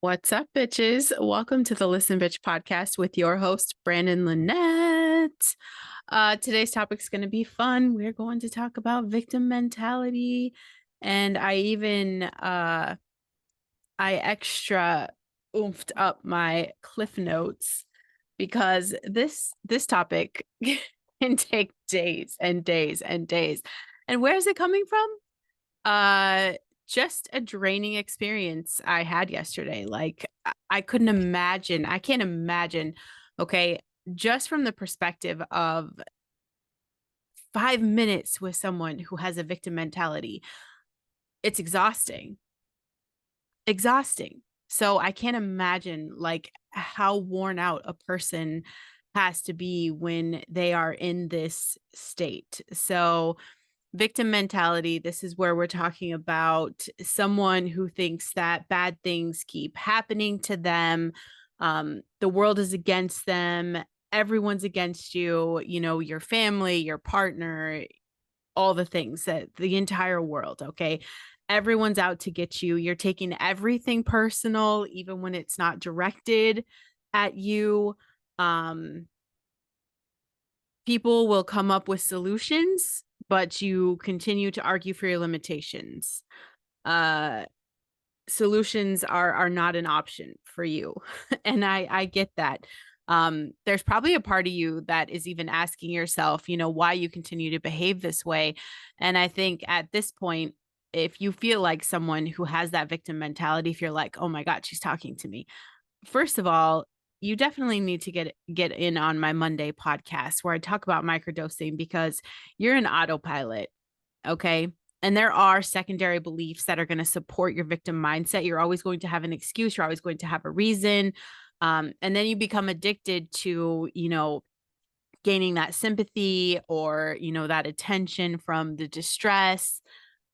What's up, bitches? Welcome to the Listen Bitch podcast with your host, Brandon Lynette. Today's topic is going to be fun. We're going to talk about victim mentality. And I extra oomphed up my cliff notes because this topic can take days and days and days. And where is it coming from? Just a draining experience I had yesterday. Like I couldn't imagine. I can't imagine. Okay, just from the perspective of 5 minutes with someone who has a victim mentality, it's exhausting. Exhausting. So I can't imagine like how worn out a person has to be when they are in this state. So victim mentality, this is where we're talking about someone who thinks that bad things keep happening to them. The world is against them. Everyone's against you, your family, your partner, all the things, that the entire world. Okay. Everyone's out to get you. You're taking everything personal, even when it's not directed at you. People will come up with solutions, but you continue to argue for your limitations. Solutions are not an option for you. And I get that. There's probably a part of you that is even asking yourself, why you continue to behave this way. And I think at this point, if you feel like someone who has that victim mentality, if you're like, oh my God, she's talking to me. First of all, you definitely need to get in on my Monday podcast where I talk about microdosing, because you're an autopilot. Okay. And there are secondary beliefs that are going to support your victim mindset. You're always going to have an excuse. You're always going to have a reason. And then you become addicted to, gaining that sympathy or, that attention from the distress,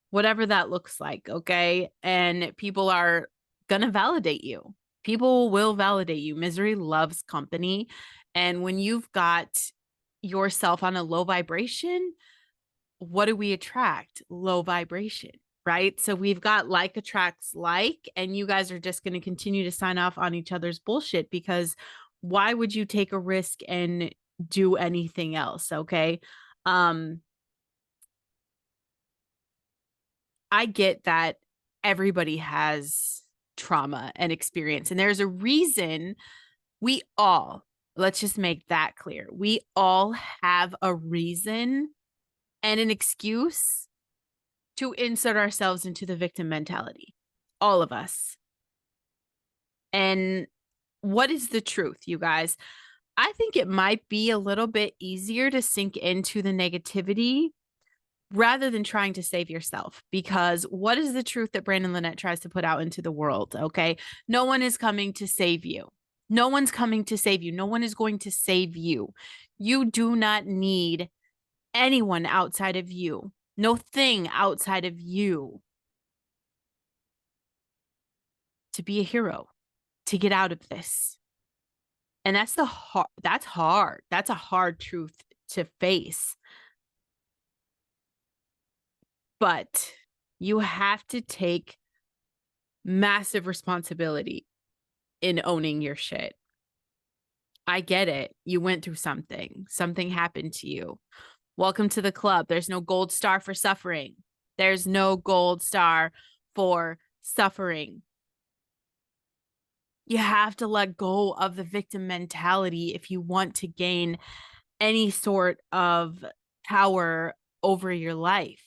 whatever that looks like. Okay. And people are going to validate you. People will validate you. Misery loves company. And when you've got yourself on a low vibration, what do we attract? Low vibration, right? So we've got like attracts like, and you guys are just going to continue to sign off on each other's bullshit, because why would you take a risk and do anything else? Okay. Um, I get that everybody has trauma and experience, and there's a reason we all, let's just make that clear. We all have a reason and an excuse to insert ourselves into the victim mentality. All of us. And what is the truth, you guys? I think it might be a little bit easier to sink into the negativity rather than trying to save yourself. Because what is the truth that Brandon Lynette tries to put out into the world? Okay. No one is coming to save you. No one's coming to save you. No one is going to save you. You do not need anyone outside of you. No thing outside of you to be a hero, to get out of this. And that's hard. That's a hard truth to face. But you have to take massive responsibility in owning your shit. I get it. You went through something. Something happened to you. Welcome to the club. There's no gold star for suffering. There's no gold star for suffering. You have to let go of the victim mentality if you want to gain any sort of power over your life,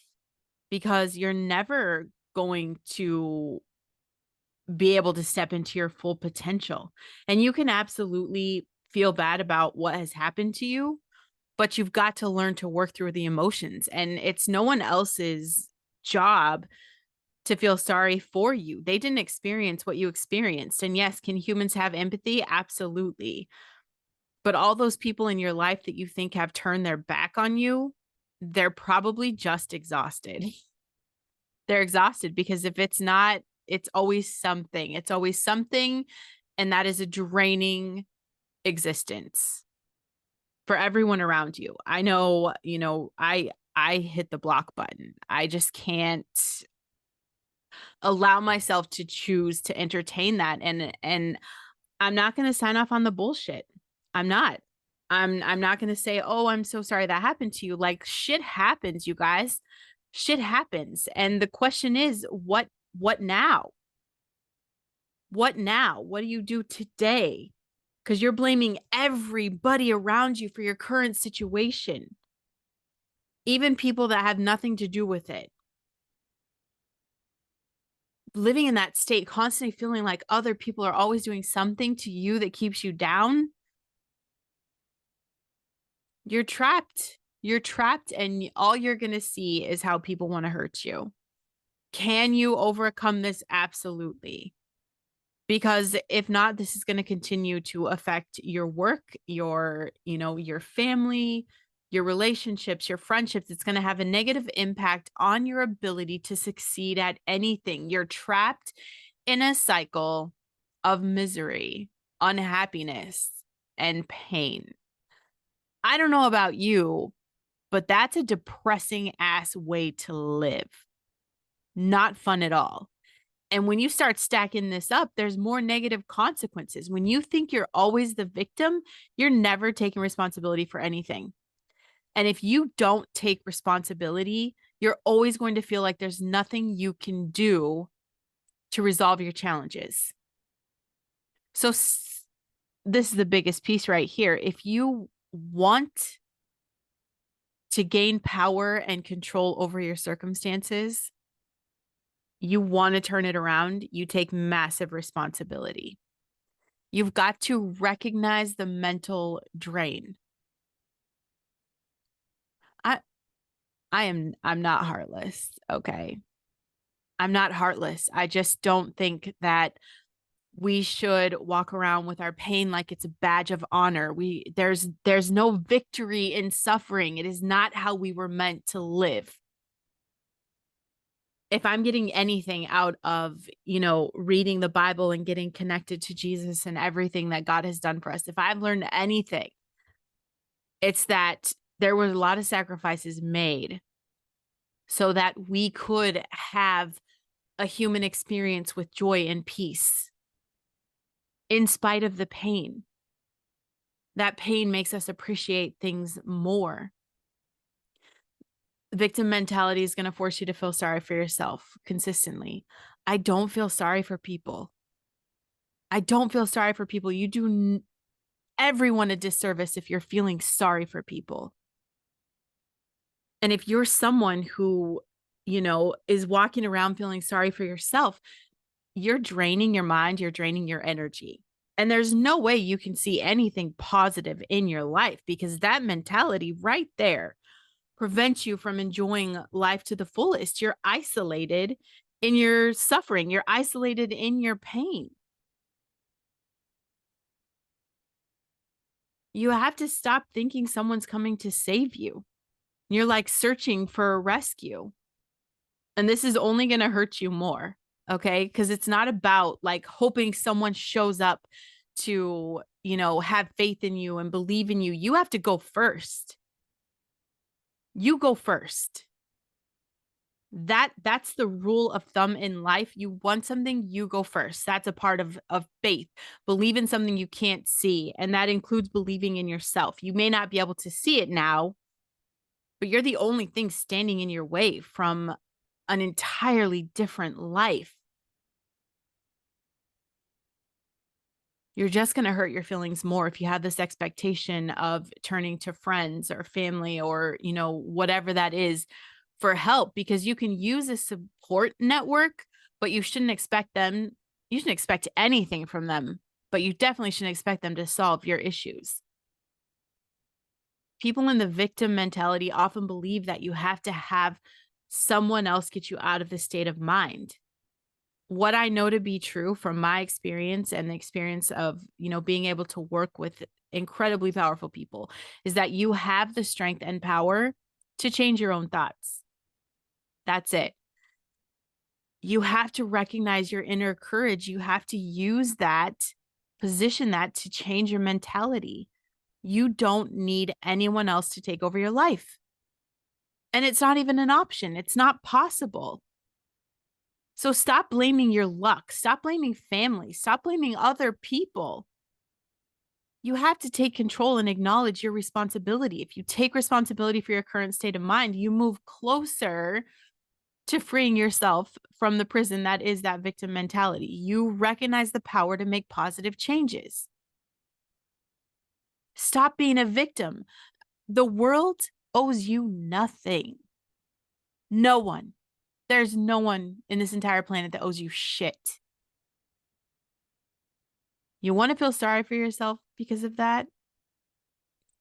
because you're never going to be able to step into your full potential. And you can absolutely feel bad about what has happened to you, but you've got to learn to work through the emotions. And it's no one else's job to feel sorry for you. They didn't experience what you experienced. And yes, can humans have empathy? Absolutely. But all those people in your life that you think have turned their back on you, they're probably just exhausted. They're exhausted because if it's not, it's always something. It's always something. And that is a draining existence for everyone around you. I know, I hit the block button. I just can't. allow myself to choose to entertain that. And I'm not going to sign off on the bullshit. I'm not. I'm not going to say, "Oh, I'm so sorry that happened to you." Like, shit happens, you guys. Shit happens. And the question is, what now? What now? What do you do today? Because you're blaming everybody around you for your current situation, even people that have nothing to do with it. Living in that state, constantly feeling like other people are always doing something to you that keeps you down, you're trapped. You're trapped, and all you're going to see is how people want to hurt you. Can you overcome this? Absolutely. Because if not, this is going to continue to affect your work, your family, your relationships, your friendships. It's going to have a negative impact on your ability to succeed at anything. You're trapped in a cycle of misery, unhappiness, and pain. I don't know about you, but that's a depressing ass way to live. Not fun at all. And when you start stacking this up, there's more negative consequences. When you think you're always the victim, you're never taking responsibility for anything. And if you don't take responsibility, you're always going to feel like there's nothing you can do to resolve your challenges. So this is the biggest piece right here. If you want to gain power and control over your circumstances, you want to turn it around, you take massive responsibility. You've got to recognize the mental drain. I'm not heartless, okay? I'm not heartless. I just don't think that we should walk around with our pain like it's a badge of honor. There's no victory in suffering. It is not how we were meant to live. If I'm getting anything out of, reading the Bible and getting connected to Jesus and everything that God has done for us, if I've learned anything, it's that there were a lot of sacrifices made so that we could have a human experience with joy and peace in spite of the pain. That pain makes us appreciate things more. Victim mentality is going to force you to feel sorry for yourself consistently. I don't feel sorry for people. I don't feel sorry for people. You do everyone a disservice if you're feeling sorry for people. And if you're someone who, is walking around feeling sorry for yourself, you're draining your mind, you're draining your energy. And there's no way you can see anything positive in your life because that mentality right there prevents you from enjoying life to the fullest. You're isolated in your suffering, you're isolated in your pain. You have to stop thinking someone's coming to save you. You're like searching for a rescue. And this is only going to hurt you more. Okay. Because it's not about like hoping someone shows up to, have faith in you and believe in you. You have to go first. You go first. That's the rule of thumb in life. You want something, you go first. That's a part of faith. Believe in something you can't see. And that includes believing in yourself. You may not be able to see it now, but you're the only thing standing in your way from an entirely different life. You're just going to hurt your feelings more if you have this expectation of turning to friends or family or, whatever that is for help, because you can use a support network, but you shouldn't expect anything from them, but you definitely shouldn't expect them to solve your issues. People in the victim mentality often believe that you have to have someone else get you out of the state of mind. What I know to be true from my experience and the experience of, being able to work with incredibly powerful people is that you have the strength and power to change your own thoughts. That's it. You have to recognize your inner courage. You have to use that, position that to change your mentality. You don't need anyone else to take over your life. And it's not even an option. It's not possible. So stop blaming your luck. Stop blaming family. Stop blaming other people. You have to take control and acknowledge your responsibility. If you take responsibility for your current state of mind, you move closer to freeing yourself from the prison that is that victim mentality. You recognize the power to make positive changes. Stop being a victim. The world owes you nothing. No one. There's no one in this entire planet that owes you shit. You want to feel sorry for yourself because of that?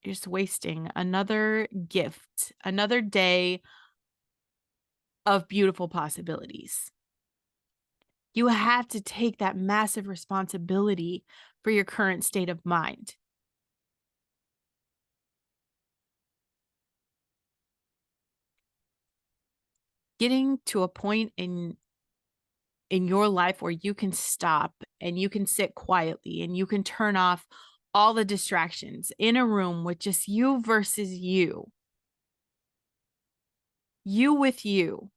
You're just wasting another gift, another day of beautiful possibilities. You have to take that massive responsibility for your current state of mind. Getting to a point in your life where you can stop and you can sit quietly and you can turn off all the distractions in a room with just you versus you. You with you.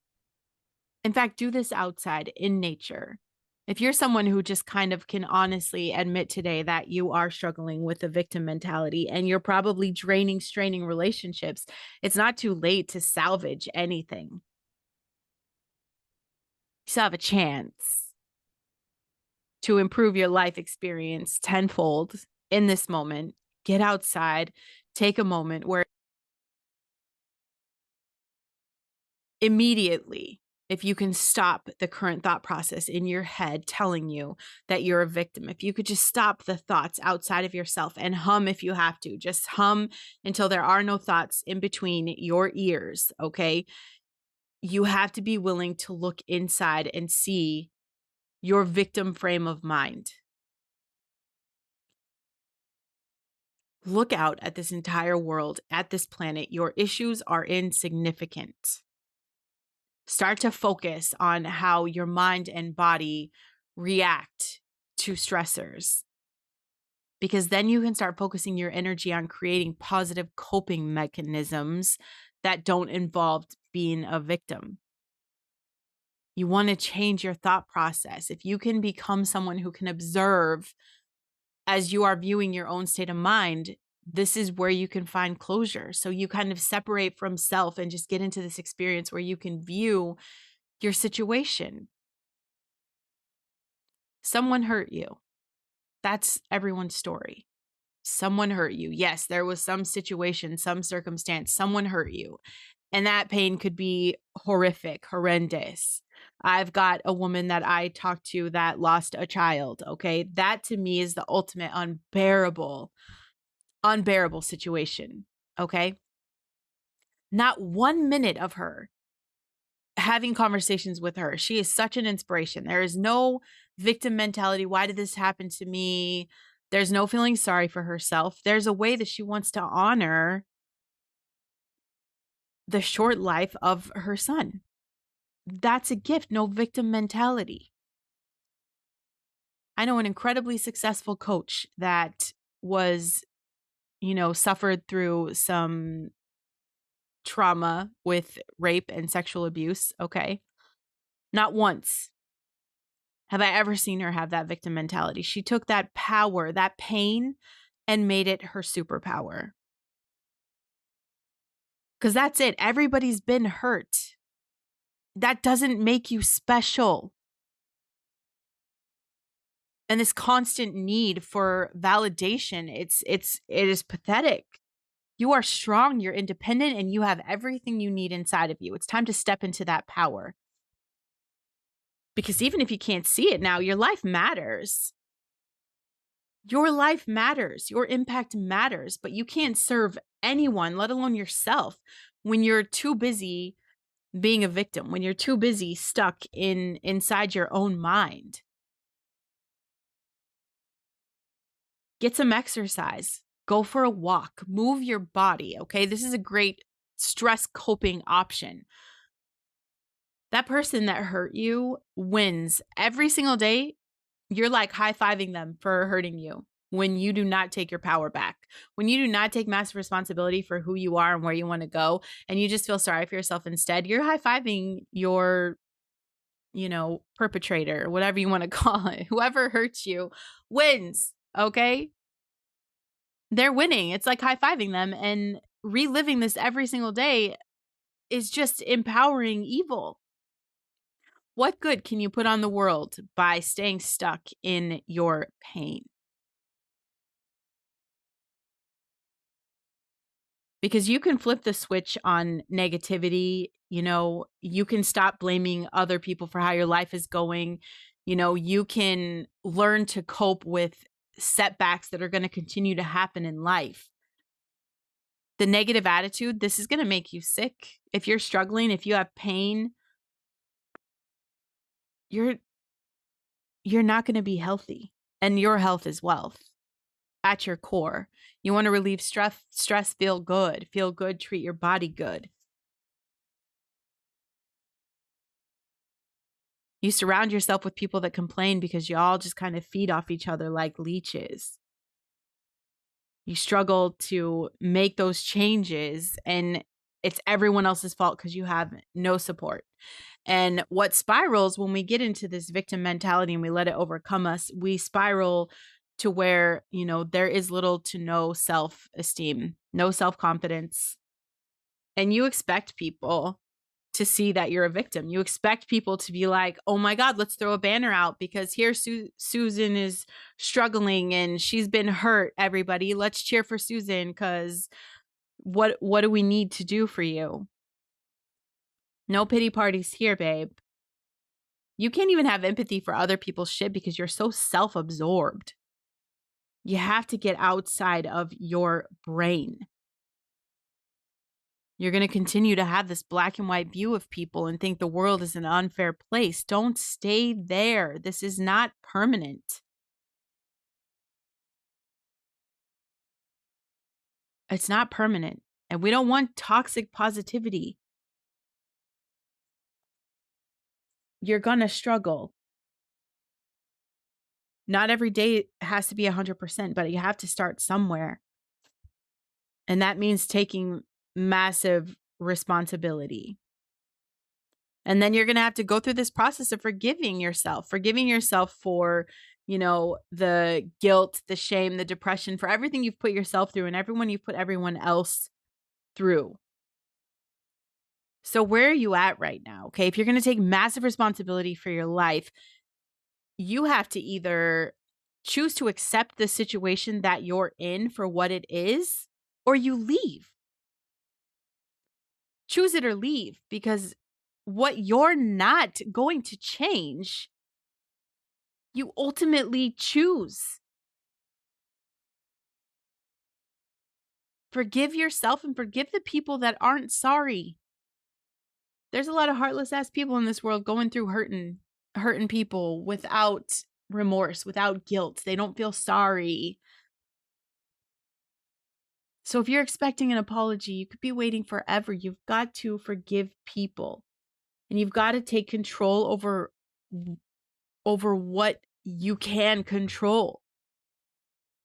In fact, do this outside in nature. If you're someone who just kind of can honestly admit today that you are struggling with a victim mentality and you're probably draining, straining relationships, it's not too late to salvage anything. You still have a chance to improve your life experience tenfold in this moment. Get outside, take a moment where immediately, if you can stop the current thought process in your head telling you that you're a victim, if you could just stop the thoughts outside of yourself and hum if you have to, just hum until there are no thoughts in between your ears, okay? You have to be willing to look inside and see your victim frame of mind. Look out at this entire world, at this planet. Your issues are insignificant. Start to focus on how your mind and body react to stressors, because then you can start focusing your energy on creating positive coping mechanisms that don't involve being a victim. You want to change your thought process. If you can become someone who can observe as you are viewing your own state of mind, this is where you can find closure. So you kind of separate from self and just get into this experience where you can view your situation. Someone hurt you. That's everyone's story. Someone hurt you. Yes, there was some situation, some circumstance, someone hurt you. And that pain could be horrific, horrendous. I've got a woman that I talked to that lost a child. Okay. That to me is the ultimate unbearable situation. Okay. Not 1 minute of her having conversations with her. She is such an inspiration. There is no victim mentality. Why did this happen to me? There's no feeling sorry for herself. There's a way that she wants to honor the short life of her son. That's a gift. No victim mentality. I know an incredibly successful coach that was, suffered through some trauma with rape and sexual abuse. Okay. Not once have I ever seen her have that victim mentality. She took that power, that pain, and made it her superpower. Because that's it. Everybody's been hurt. That doesn't make you special. And this constant need for validation, it is pathetic. You are strong, you're independent, and you have everything you need inside of you. It's time to step into that power. Because even if you can't see it now, your life matters. Your life matters. Your impact matters, but you can't serve anyone, let alone yourself, when you're too busy being a victim, when you're too busy stuck inside your own mind. Get some exercise. Go for a walk. Move your body, okay? This is a great stress coping option. That person that hurt you wins every single day. You're like high-fiving them for hurting you when you do not take your power back. When you do not take massive responsibility for who you are and where you want to go, and you just feel sorry for yourself instead, you're high-fiving your perpetrator, whatever you want to call it, whoever hurts you wins. Okay. They're winning. It's like high fiving them, and reliving this every single day is just empowering evil. What good can you put on the world by staying stuck in your pain? Because you can flip the switch on negativity. You can stop blaming other people for how your life is going. You can learn to cope with setbacks that are going to continue to happen in life. The negative attitude, this is going to make you sick. If you're struggling, if you have pain, you're not going to be healthy, and your health is wealth at your core. You want to relieve stress, feel good, treat your body good. You surround yourself with people that complain because you all just kind of feed off each other like leeches. You struggle to make those changes, and it's everyone else's fault because you have no support. And what spirals when we get into this victim mentality and we let it overcome us, we spiral to where, there is little to no self-esteem, no self-confidence. And you expect people to see that you're a victim. You expect people to be like, oh my God, let's throw a banner out because here Susan is struggling and she's been hurt. Everybody, let's cheer for Susan because what do we need to do for you? No pity parties here, babe. You can't even have empathy for other people's shit because you're so self-absorbed. You have to get outside of your brain. You're going to continue to have this black and white view of people and think the world is an unfair place. Don't stay there. This is not permanent. It's not permanent. And we don't want toxic positivity. You're going to struggle. Not every day has to be 100%, but you have to start somewhere. And that means taking massive responsibility. And then you're going to have to go through this process of forgiving yourself for, the guilt, the shame, the depression, for everything you've put yourself through and everyone you've put everyone else through. So where are you at right now? Okay. If you're going to take massive responsibility for your life, you have to either choose to accept the situation that you're in for what it is, or you leave. Choose it or leave, because what you're not going to change, you ultimately choose. Forgive yourself and forgive the people that aren't sorry. There's a lot of heartless ass people in this world going through hurting people without remorse, without guilt. They don't feel sorry. So if you're expecting an apology, you could be waiting forever. You've got to forgive people, and you've got to take control over what you can control,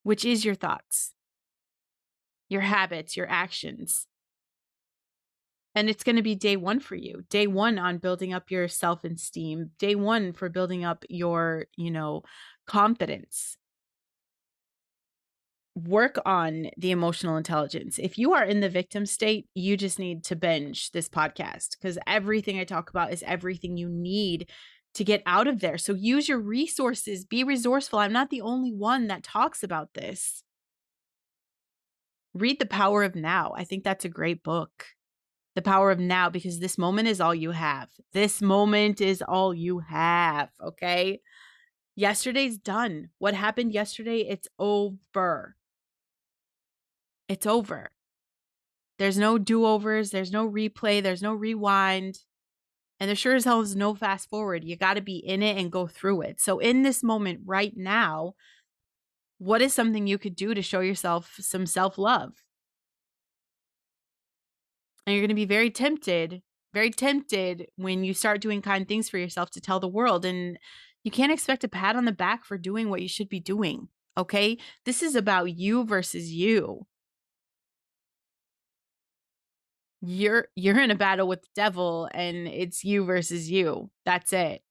which is your thoughts, your habits, your actions. And it's going to be day one for you. Day one on building up your self-esteem. Day one for building up your, confidence. Work on the emotional intelligence. If you are in the victim state, you just need to binge this podcast, because everything I talk about is everything you need to get out of there. So use your resources, be resourceful. I'm not the only one that talks about this. Read The Power of Now. I think that's a great book. The Power of Now, because this moment is all you have. This moment is all you have, okay? Yesterday's done. What happened yesterday, it's over. It's over. There's no do-overs. There's no replay. There's no rewind. And there sure as hell is no fast forward. You got to be in it and go through it. So in this moment right now, what is something you could do to show yourself some self-love? And you're going to be very tempted when you start doing kind things for yourself to tell the world. And you can't expect a pat on the back for doing what you should be doing. Okay? This is about you versus you. You're in a battle with the devil, and it's you versus you. That's it.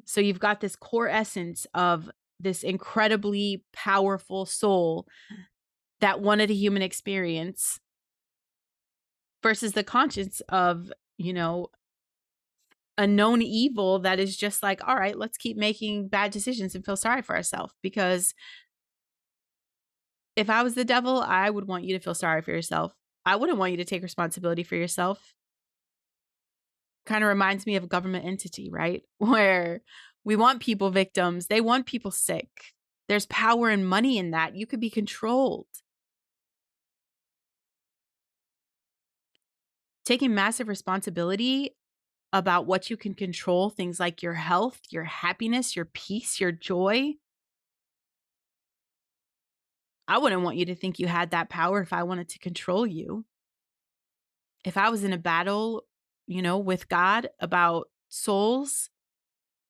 So you've got this core essence of this incredibly powerful soul that wanted a human experience versus the conscience of, a known evil that is just like, all right, let's keep making bad decisions and feel sorry for ourselves. Because if I was the devil, I would want you to feel sorry for yourself. I wouldn't want you to take responsibility for yourself. Kind of reminds me of a government entity, right? Where we want people victims, they want people sick. There's power and money in that. You could be controlled. Taking massive responsibility about what you can control, things like your health, your happiness, your peace, your joy. I wouldn't want you to think you had that power if I wanted to control you. If I was in a battle, with God about souls,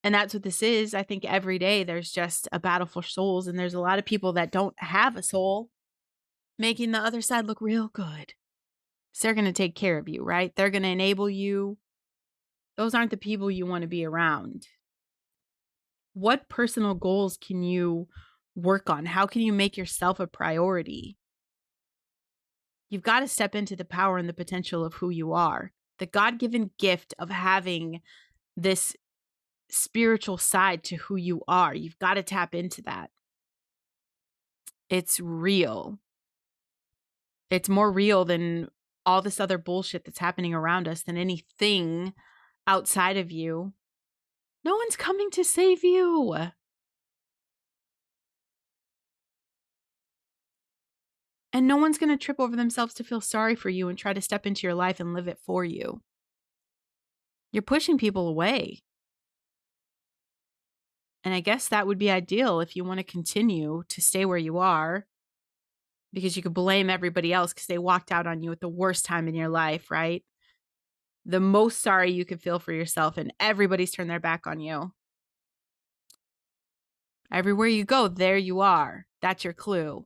and that's what this is. I think every day there's just a battle for souls, and there's a lot of people that don't have a soul, making the other side look real good. So they're going to take care of you, right? They're going to enable you. Those aren't the people you want to be around. What personal goals can you work on? How can you make yourself a priority? You've got to step into the power and the potential of who you are. The God-given gift of having this spiritual side to who you are. You've got to tap into that. It's real. It's more real than all this other bullshit that's happening around us, than anything outside of you. No one's coming to save you. And no one's going to trip over themselves to feel sorry for you and try to step into your life and live it for you. You're pushing people away. And I guess that would be ideal if you want to continue to stay where you are, because you could blame everybody else because they walked out on you at the worst time in your life, right? The most sorry you could feel for yourself, and everybody's turned their back on you. Everywhere you go, there you are. That's your clue.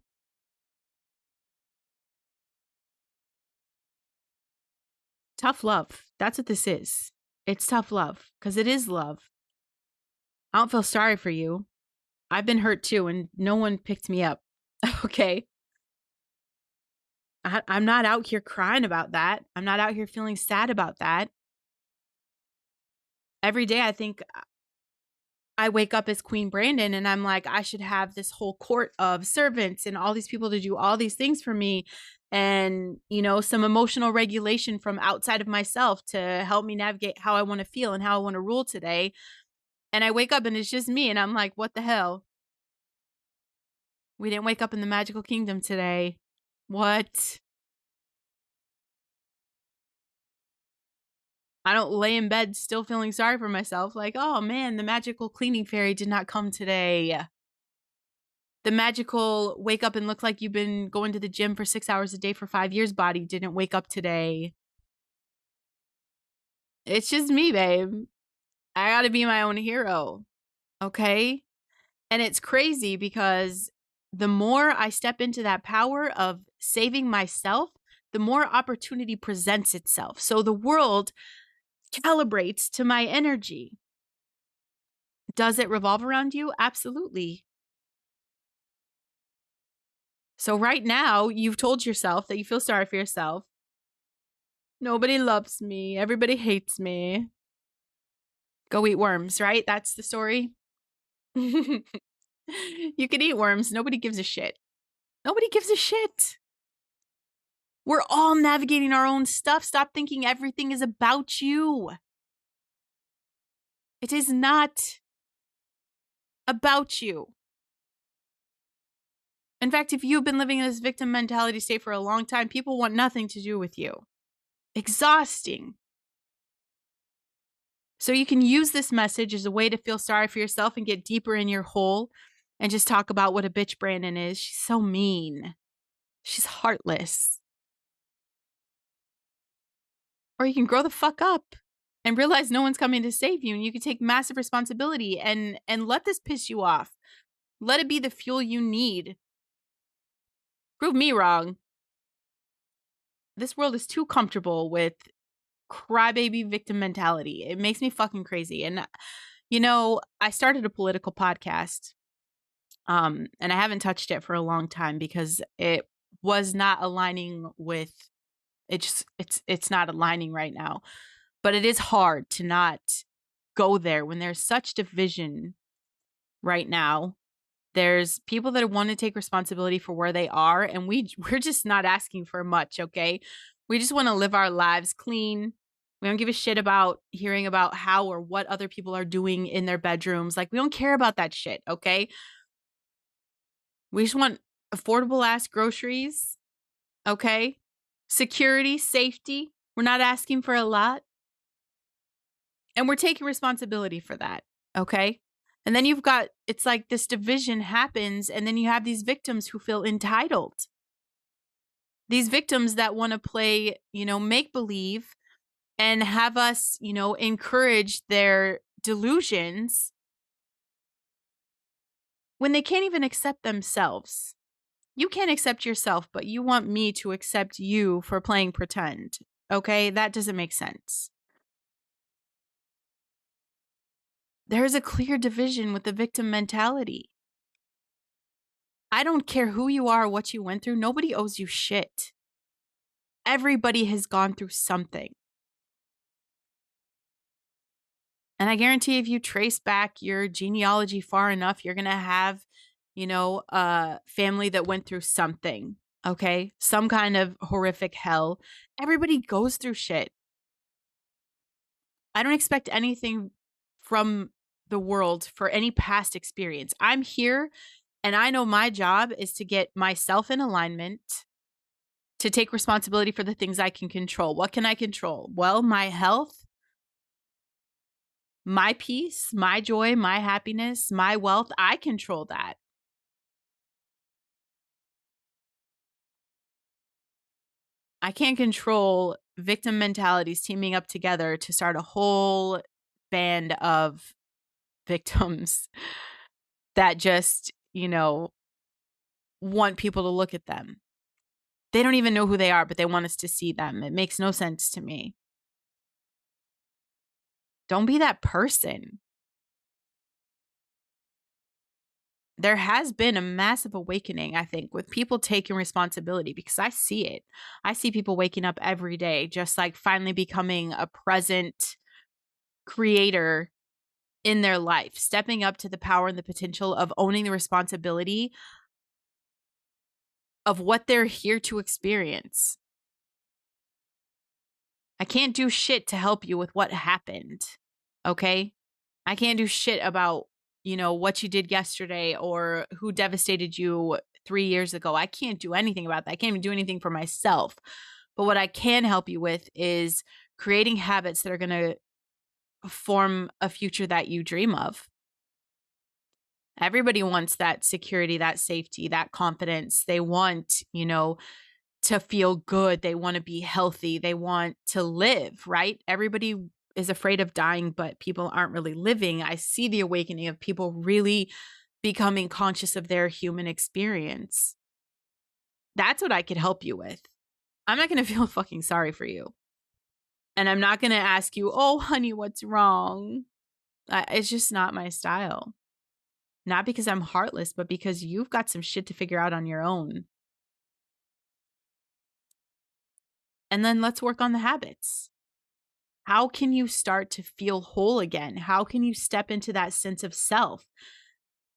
Tough love. That's what this is. It's tough love, because it is love. I don't feel sorry for you. I've been hurt too, and no one picked me up. Okay. I'm not out here crying about that. I'm not out here feeling sad about that. Every day I think I wake up as Queen Brandon and I'm like, I should have this whole court of servants and all these people to do all these things for me. And, some emotional regulation from outside of myself to help me navigate how I want to feel and how I want to rule today. And I wake up and it's just me. And I'm like, what the hell? We didn't wake up in the magical kingdom today. What? I don't lay in bed still feeling sorry for myself. Like, oh man, the magical cleaning fairy did not come today. The magical wake up and look like you've been going to the gym for 6 hours a day for 5 years body didn't wake up today. It's just me, babe. I gotta be my own hero. Okay? And it's crazy because the more I step into that power of saving myself, the more opportunity presents itself. So the world calibrates to my energy. Does it revolve around you? Absolutely. So right now, you've told yourself that you feel sorry for yourself. Nobody loves me. Everybody hates me. Go eat worms, right? That's the story. You can eat worms. Nobody gives a shit. Nobody gives a shit. We're all navigating our own stuff. Stop thinking everything is about you. It is not about you. In fact, if you've been living in this victim mentality state for a long time, people want nothing to do with you. Exhausting. So you can use this message as a way to feel sorry for yourself and get deeper in your hole and just talk about what a bitch Brandon is. She's so mean. She's heartless. Or you can grow the fuck up and realize no one's coming to save you, and you can take massive responsibility and let this piss you off. Let it be the fuel you need. Prove me wrong. This world is too comfortable with crybaby victim mentality. It makes me fucking crazy. And I started a political podcast, and I haven't touched it for a long time because it was not aligning with it's not aligning right now. But it is hard to not go there when there's such division right now. There's people that want to take responsibility for where they are, and we're just not asking for much, okay? We just want to live our lives clean. We don't give a shit about hearing about how or what other people are doing in their bedrooms. Like, we don't care about that shit, okay? We just want affordable ass groceries, okay? Security, safety. We're not asking for a lot. And we're taking responsibility for that, okay? And then it's like this division happens, and then you have these victims who feel entitled. These victims that want to play, make believe and have us, encourage their delusions when they can't even accept themselves. You can't accept yourself, but you want me to accept you for playing pretend. Okay? That doesn't make sense. There's a clear division with the victim mentality. I don't care who you are or what you went through. Nobody owes you shit. Everybody has gone through something. And I guarantee if you trace back your genealogy far enough, you're going to have, a family that went through something. Okay? Some kind of horrific hell. Everybody goes through shit. I don't expect anything from the world for any past experience. I'm here and I know my job is to get myself in alignment, to take responsibility for the things I can control. What can I control? Well, my health, my peace, my joy, my happiness, my wealth. I control that. I can't control victim mentalities teaming up together to start a whole band of victims that just, want people to look at them. They don't even know who they are, but they want us to see them. It makes no sense to me. Don't be that person. There has been a massive awakening, I think, with people taking responsibility because I see it. I see people waking up every day, just like finally becoming a present creator in their life, stepping up to the power and the potential of owning the responsibility of what they're here to experience. I can't do shit to help you with what happened. Okay? I can't do shit about, what you did yesterday or who devastated you 3 years ago. I can't do anything about that. I can't even do anything for myself. But what I can help you with is creating habits that are going to form a future that you dream of. Everybody wants that security, that safety, that confidence. They want, to feel good. They want to be healthy. They want to live, right? Everybody is afraid of dying, but people aren't really living. I see the awakening of people really becoming conscious of their human experience. That's what I could help you with. I'm not going to feel fucking sorry for you. And I'm not going to ask you, oh, honey, what's wrong? It's just not my style. Not because I'm heartless, but because you've got some shit to figure out on your own. And then let's work on the habits. How can you start to feel whole again? How can you step into that sense of self?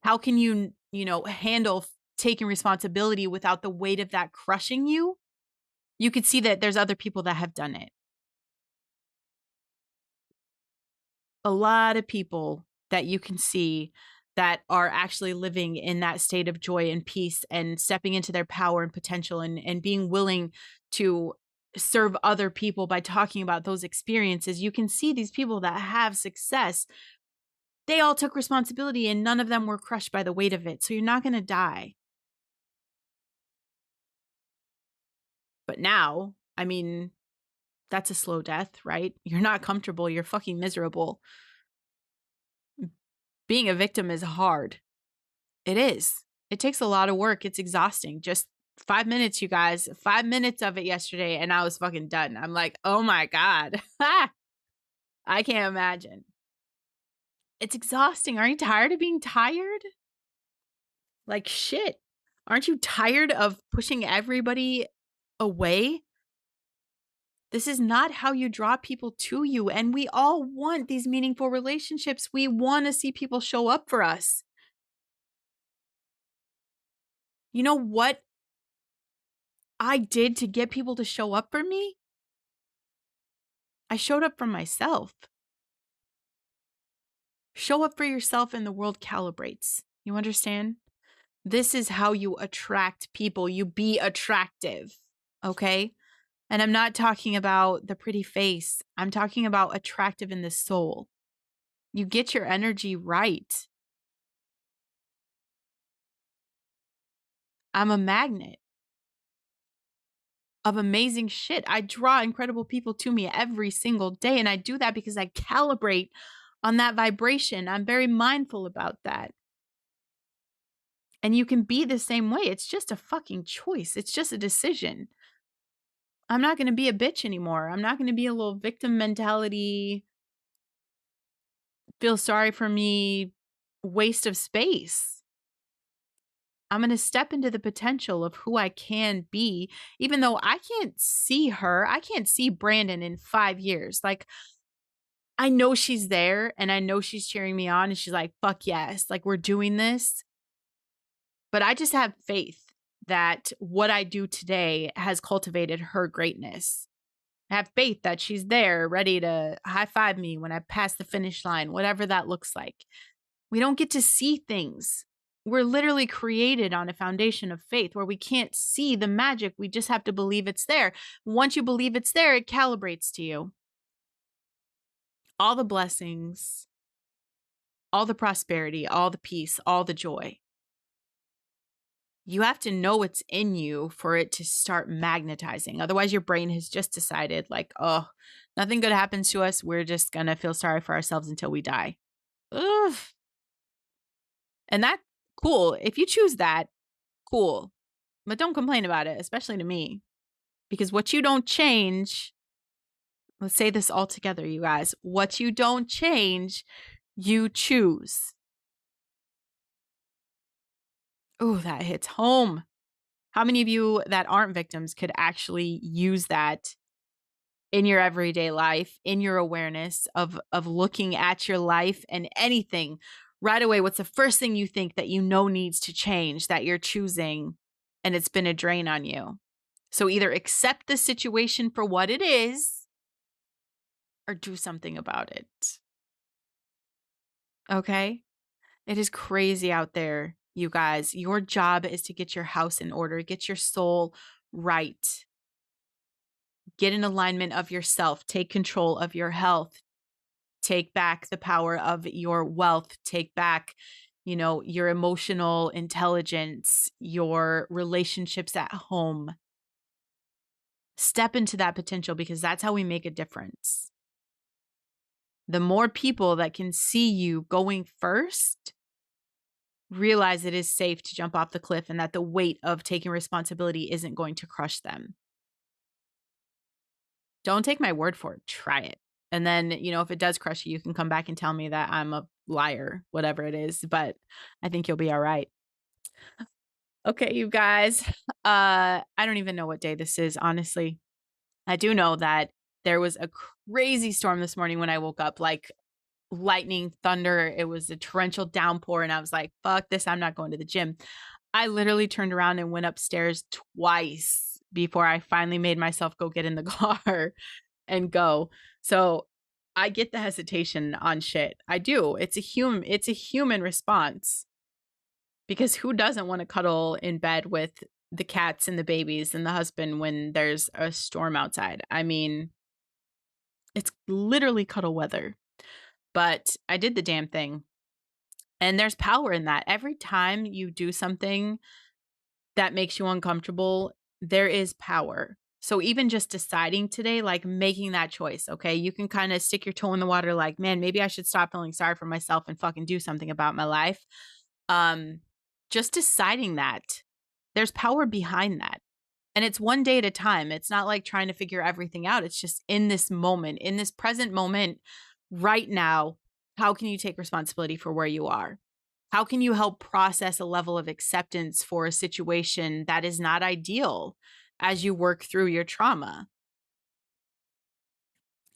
How can you, handle taking responsibility without the weight of that crushing you? You could see that there's other people that have done it. A lot of people that you can see that are actually living in that state of joy and peace and stepping into their power and potential and being willing to serve other people by talking about those experiences. You can see these people that have success. They all took responsibility and none of them were crushed by the weight of it. So you're not going to die. But now, I mean, that's a slow death, right? You're not comfortable. You're fucking miserable. Being a victim is hard. It is. It takes a lot of work. It's exhausting. Just 5 minutes, you guys. 5 minutes of it yesterday, and I was fucking done. I'm like, oh my God. I can't imagine. It's exhausting. Aren't you tired of being tired? Like shit. Aren't you tired of pushing everybody away? This is not how you draw people to you. And we all want these meaningful relationships. We want to see people show up for us. You know what I did to get people to show up for me? I showed up for myself. Show up for yourself and the world calibrates. You understand? This is how you attract people. You be attractive. Okay? And I'm not talking about the pretty face. I'm talking about attractive in the soul. You get your energy right. I'm a magnet of amazing shit. I draw incredible people to me every single day. And I do that because I calibrate on that vibration. I'm very mindful about that. And you can be the same way. It's just a fucking choice. It's just a decision. I'm not going to be a bitch anymore. I'm not going to be a little victim mentality, feel sorry for me, waste of space. I'm going to step into the potential of who I can be, even though I can't see her. I can't see Brandon in 5 years. Like, I know she's there and I know she's cheering me on and she's like, fuck yes, like we're doing this. But I just have faith that what I do today has cultivated her greatness. I have faith that she's there ready to high five me when I pass the finish line, whatever that looks like. We don't get to see things. We're literally created on a foundation of faith where we can't see the magic. We just have to believe it's there. Once you believe it's there, it calibrates to you. All the blessings, all the prosperity, all the peace, all the joy. You have to know it's in you for it to start magnetizing. Otherwise, your brain has just decided like, oh, nothing good happens to us. We're just going to feel sorry for ourselves until we die. Ugh. And that's cool. If you choose that, cool. But don't complain about it, especially to me. Because what you don't change, let's say this all together, you guys. What you don't change, you choose. Oh, that hits home. How many of you that aren't victims could actually use that in your everyday life, in your awareness of looking at your life and anything right away? What's the first thing you think that you know needs to change that you're choosing and it's been a drain on you? So either accept the situation for what it is or do something about it. Okay? It is crazy out there, you guys. Your job is to get your house in order, get your soul right. Get in alignment of yourself, take control of your health, take back the power of your wealth, take back, your emotional intelligence, your relationships at home. Step into that potential because that's how we make a difference. The more people that can see you going first, realize it is safe to jump off the cliff and that the weight of taking responsibility isn't going to crush them. Don't take my word for it. Try it. And then, if it does crush you, you can come back and tell me that I'm a liar, whatever it is. But I think you'll be all right. Okay, you guys. I don't even know what day this is, honestly. I do know that there was a crazy storm this morning when I woke up, like lightning, thunder. It was a torrential downpour. And I was like, fuck this. I'm not going to the gym. I literally turned around and went upstairs twice before I finally made myself go get in the car and go. So I get the hesitation on shit. I do. It's a human response. Because who doesn't want to cuddle in bed with the cats and the babies and the husband when there's a storm outside? I mean, it's literally cuddle weather. But I did the damn thing. And there's power in that. Every time you do something that makes you uncomfortable, there is power. So even just deciding today, like making that choice, okay, you can kind of stick your toe in the water like, man, maybe I should stop feeling sorry for myself and fucking do something about my life. Just deciding that there's power behind that. And it's one day at a time. It's not like trying to figure everything out. It's just in this moment, in this present moment, right now, how can you take responsibility for where you are? How can you help process a level of acceptance for a situation that is not ideal as you work through your trauma?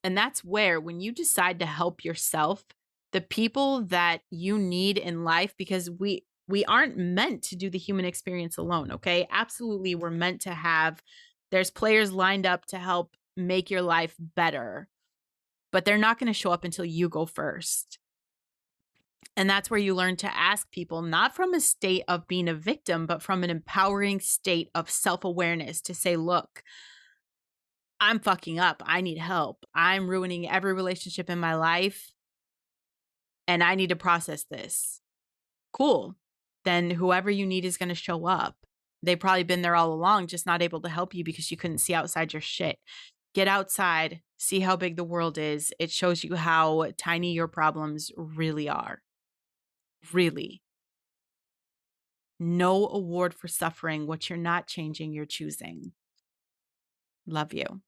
And that's where, when you decide to help yourself, the people that you need in life, because we aren't meant to do the human experience alone, okay? Absolutely, we're meant to have there's players lined up to help make your life better, but they're not going to show up until you go first. And that's where you learn to ask people, not from a state of being a victim, but from an empowering state of self awareness to say, look, I'm fucking up. I need help. I'm ruining every relationship in my life and I need to process this. Cool. Then whoever you need is going to show up. They've probably been there all along, just not able to help you because you couldn't see outside your shit. Get outside, see how big the world is. It shows you how tiny your problems really are. Really. No award for suffering. What you're not changing, you're choosing. Love you.